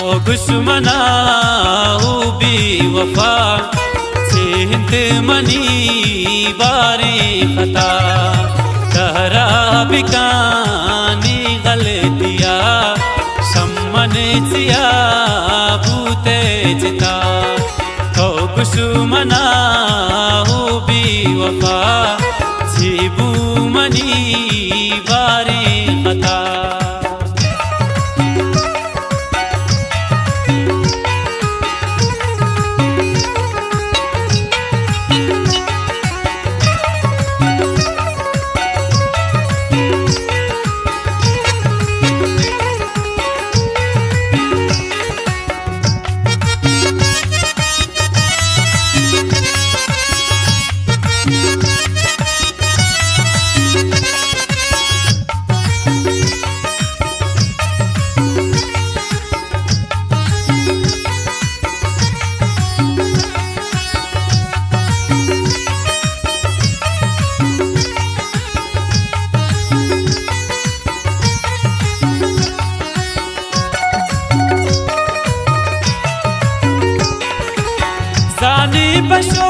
ओ दुश्मना हो भी वफा सेहत मनी बारी खता कहरा बिकानी गलतिया सम्मन सिया भूते जिता ओ दुश्मना हो भी वफा जीबू मनी बारी खता बशो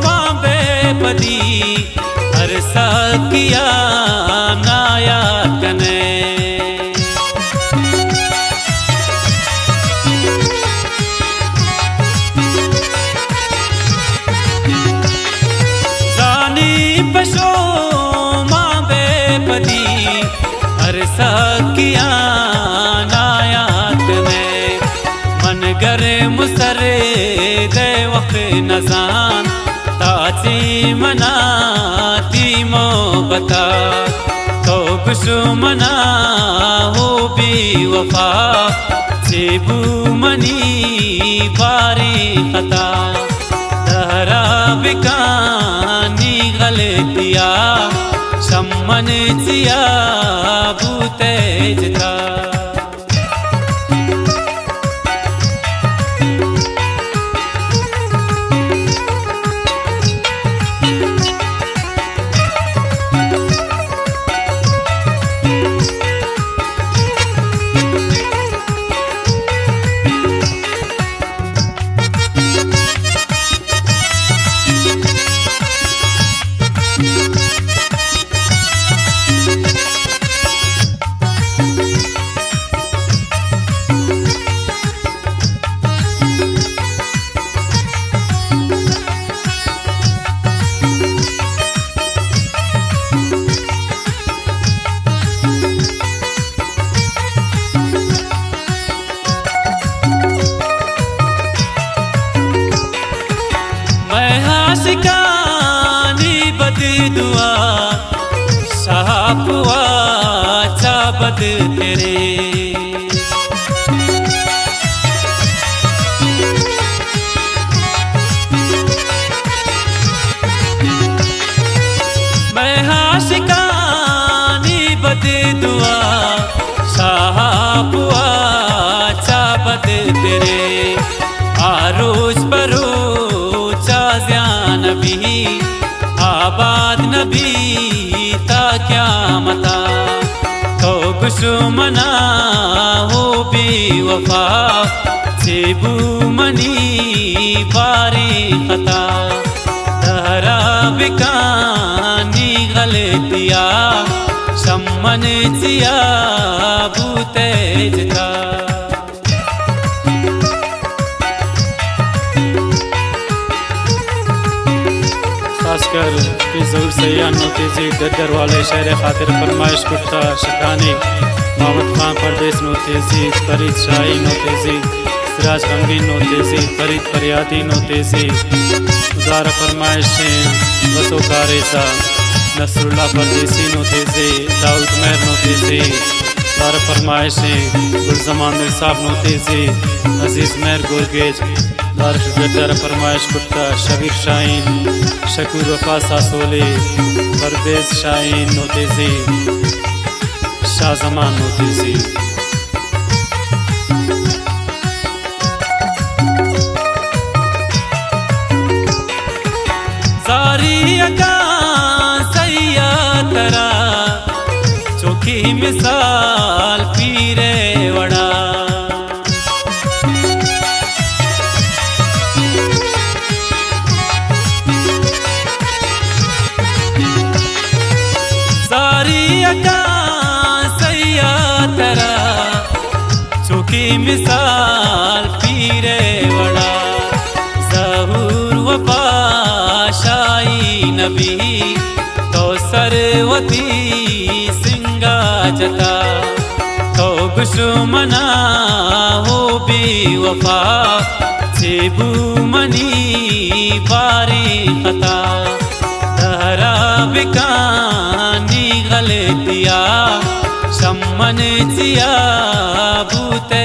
माँ बेपदी हर किया नाया कने जानी बशो माँ बेपदी हर किया नाया कने मन गरे मुसरे दे वक़्त नज़ान ताची मनाती मोहब्बता तो दुश्मना हो भी वफा जेबू मनी बारी खता तहरा बिकानी गलतिया सम्मन जिया भूते जिता शिकानी बद दुआ सापुआ चाबद तेरे मैं शिकानी बद दुआ सापुआ चाबद तेरे आरोज बरो नबी आबाद नबी ता क्या मता तो दुश्मना हो भी वफा जेबू मनी बारी खता तहरा बिकानी गलतिया सम्मन जिया भूते जिता खासकर जरूर सयान नोतेजी गद्दर वाले शहर खातिर फरमाइश कुर्ता शिकानी मोहम्मद खान परदेस नोतेजी फरीद शाही नोतेजी सिराज गमगीन नोतेजी फरीद फरियादी नोतेजी उदार फरमाइशें वसोकारेसा नसरुल्लाह परदेसी नोतेजी दाऊद मेहर नोतेजी उदार फरमाइशें गुलजमान साहब नोतेजी अजीज़ मेहर गोरगेज गद्दर फरमाइश कुर्ता शबीर शाहीन शकूर वफा सासोले परवेज शाहीन नोतेजी शाहजमान नोतेजी सारी अका सैया तरा चोखी मिसाल पीरे वड़ा अका सैया तरा चुकी मिसाल पीरे वड़ा ज़हूर वफा शाही नबी तो सरवती सिंगा जता तो गुशमना हो बेवफा जेबू मनी बारी खता दहरा बिकानी गलतिया शम्मन जिया बूते